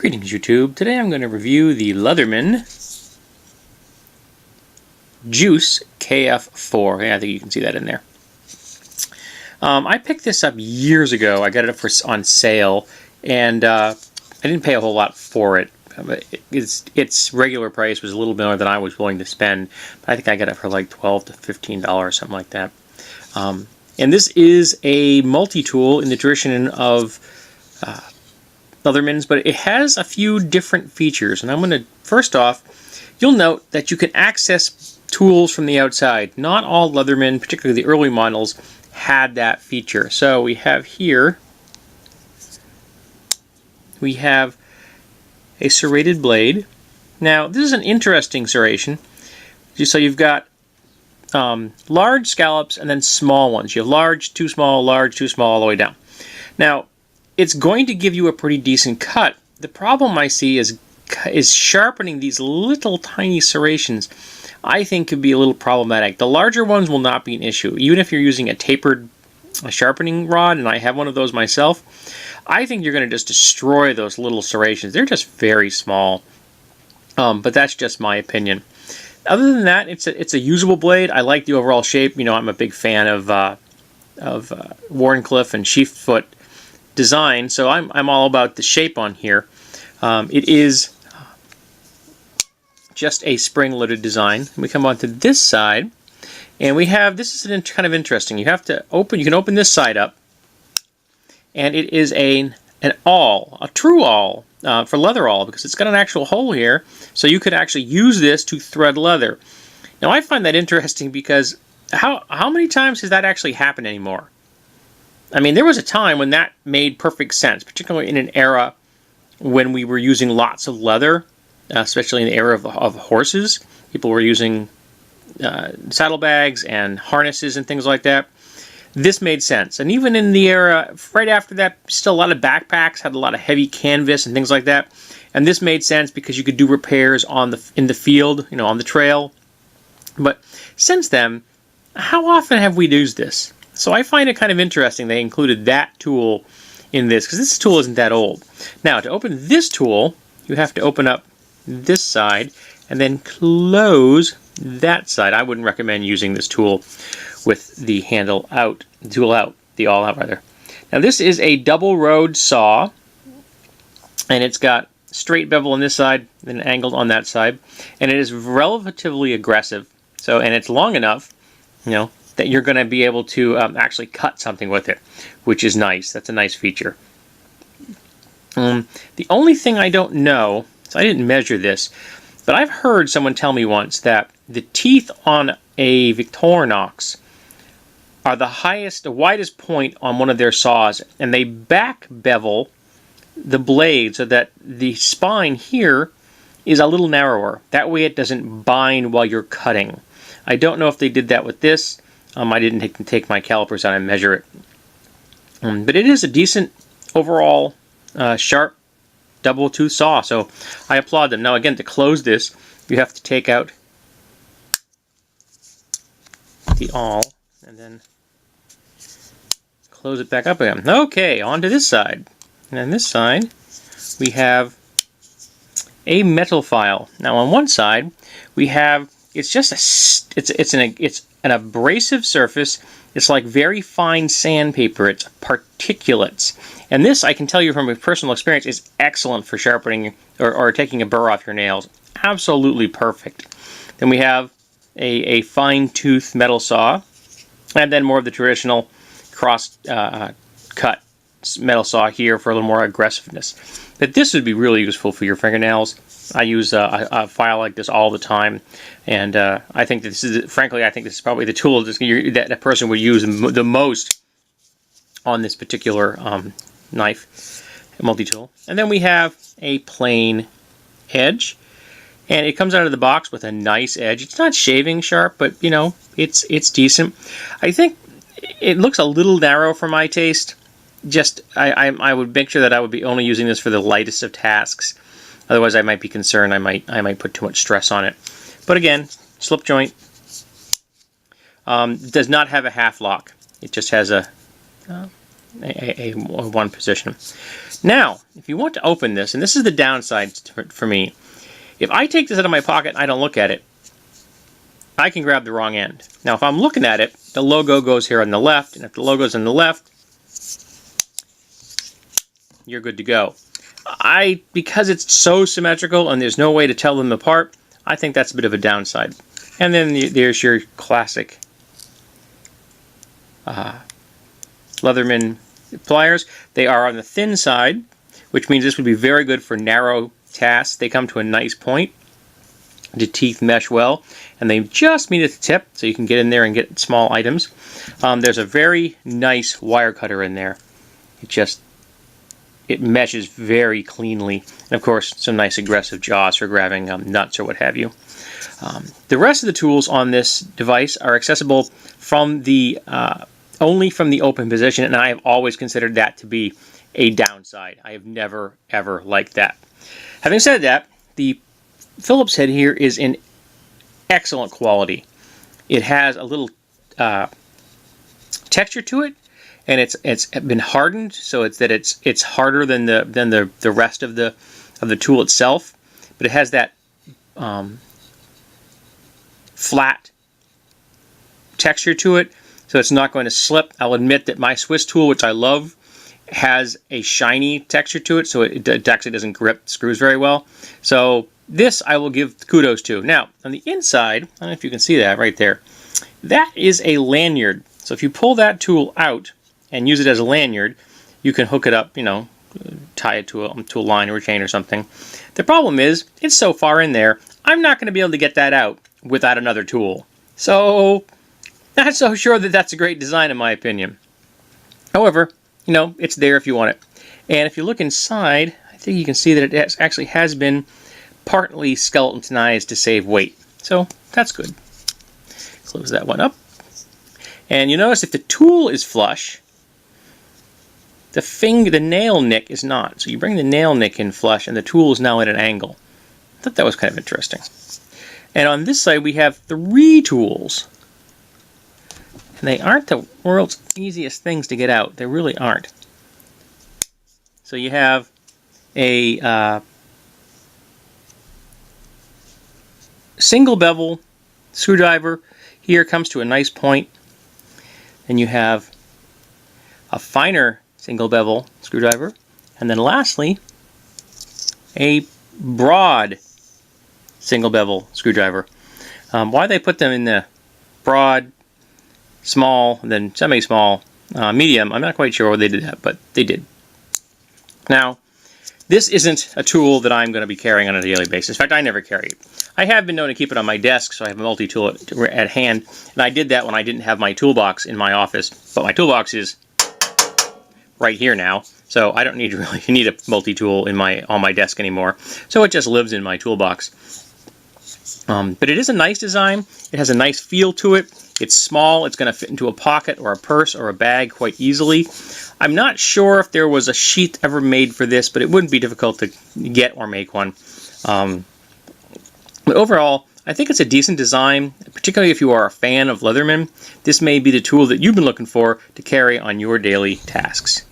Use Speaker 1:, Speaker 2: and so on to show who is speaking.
Speaker 1: Greetings YouTube. Today I'm going to review the Leatherman Juice KF4. Yeah, I think you can see that in there. I picked this up years ago. I got it on sale, and I didn't pay a whole lot for it. Its regular price was a little more than I was willing to spend. But I think I got it for like $12 to $15, something like that. And this is a multi-tool in the tradition of Leatherman's, but it has a few different features. And I'm going to, first off, you'll note that you can access tools from the outside. Not all Leatherman, particularly the early models, had that feature. So we have here, we have a serrated blade. Now, this is an interesting serration. So you've got large scallops and then small ones. You have large, too small, all the way down. Now, it's going to give you a pretty decent cut. The problem I see is sharpening these little tiny serrations. I think could be a little problematic. The larger ones will not be an issue. Even if you're using a tapered sharpening rod, and I have one of those myself, I think you're going to just destroy those little serrations. They're just very small. But that's just my opinion. Other than that, it's a usable blade. I like the overall shape. You know, I'm a big fan of Wharncliffe and Sheathfoot design, so I'm all about the shape on here. It is just a spring-loaded design. We come on to this side, and we have, this is kind of interesting. You have to open, you can open this side up, and it is an awl, a true awl, for leather awl, because it's got an actual hole here, so you could actually use this to thread leather. Now I find that interesting because how many times has that actually happened anymore? I mean, there was a time when that made perfect sense, particularly in an era when we were using lots of leather, especially in the era of horses. People were using saddlebags and harnesses and things like that. This made sense. And even in the era right after that, still a lot of backpacks had a lot of heavy canvas and things like that. And this made sense because you could do repairs in the field, you know, on the trail. But since then, how often have we used this? So I find it kind of interesting they included that tool in this, because this tool isn't that old. Now, to open this tool, you have to open up this side and then close that side. I wouldn't recommend using this tool with the handle out, the awl out rather. Now this is a double road saw, and it's got straight bevel on this side and angled on that side, and it is relatively aggressive. So, and it's long enough, you know, that you're going to be able to actually cut something with it, which is nice. That's a nice feature. The only thing I don't know, so I didn't measure this, but I've heard someone tell me once that the teeth on a Victorinox are the widest point on one of their saws, and they back bevel the blade so that the spine here is a little narrower. That way it doesn't bind while you're cutting. I don't know if they did that with this. I didn't take my calipers out and measure it. But it is a decent overall sharp double tooth saw, so I applaud them. Now again, to close this, you have to take out the awl and then close it back up again. Okay, on to this side. And on this side, we have a metal file. Now on one side, we have, it's just it's an abrasive surface. It's like very fine sandpaper. It's particulates. And this, I can tell you from a personal experience, is excellent for sharpening or taking a burr off your nails. Absolutely perfect. Then we have a fine-tooth metal saw, and then more of the traditional cross-cut metal saw here for a little more aggressiveness. But this would be really useful for your fingernails. I use a file like this all the time, and I think this is, frankly, I think this is probably the tool that a person would use the most on this particular knife, multi-tool. And then we have a plain edge, and it comes out of the box with a nice edge. It's not shaving sharp, but you know, it's decent. I think it looks a little narrow for my taste. Just I would make sure that I would be only using this for the lightest of tasks. Otherwise, I might be concerned. I might put too much stress on it. But again, slip joint. Does not have a half lock. It just has a one position. Now, if you want to open this, and this is the downside for me, if I take this out of my pocket and I don't look at it, I can grab the wrong end. Now, if I'm looking at it, the logo goes here on the left, and if the logo's on the left, you're good to go. Because it's so symmetrical and there's no way to tell them apart, I think that's a bit of a downside. And then there's your classic Leatherman pliers. They are on the thin side, which means this would be very good for narrow tasks. They come to a nice point. The teeth mesh well, and they just meet at the tip, so you can get in there and get small items. There's a very nice wire cutter in there. It meshes very cleanly, and of course some nice aggressive jaws for grabbing nuts or what have you. The rest of the tools on this device are accessible from the only from the open position, and I have always considered that to be a downside. I have never ever liked that. Having said that, the Phillips head here is in excellent quality. It has a little texture to it, and it's been hardened, so it's harder than the rest of the tool itself, but it has that flat texture to it, so it's not going to slip. I'll admit that my Swiss tool, which I love, has a shiny texture to it, so it actually doesn't grip screws very well. So this I will give kudos to. Now, on the inside, I don't know if you can see that right there, that is a lanyard. So if you pull that tool out and use it as a lanyard, you can hook it up, tie it to a line or a chain or something. The problem is, it's so far in there, I'm not going to be able to get that out without another tool. So, not so sure that that's a great design in my opinion. However, it's there if you want it. And if you look inside, I think you can see that it actually has been partly skeletonized to save weight. So, that's good. Close that one up. And you notice if the tool is flush, the nail nick is not. So you bring the nail nick in flush and the tool is now at an angle. I thought that was kind of interesting. And on this side we have 3 tools. And they aren't the world's easiest things to get out. They really aren't. So you have a single bevel screwdriver. Here comes to a nice point. And you have a finer single bevel screwdriver. And then lastly, a broad single bevel screwdriver. Why they put them in the broad, small, and then semi-small, medium, I'm not quite sure why they did that, but they did. Now, this isn't a tool that I'm going to be carrying on a daily basis. In fact, I never carry it. I have been known to keep it on my desk, so I have a multi-tool at hand, and I did that when I didn't have my toolbox in my office, but my toolbox is right here now, so I don't need a multi-tool on my desk anymore, so it just lives in my toolbox. But it is a nice design. It has a nice feel to it. It's small. It's going to fit into a pocket or a purse or a bag quite easily. I'm not sure if there was a sheath ever made for this, but it wouldn't be difficult to get or make one. But overall, I think it's a decent design, particularly if you are a fan of Leatherman. This may be the tool that you've been looking for to carry on your daily tasks.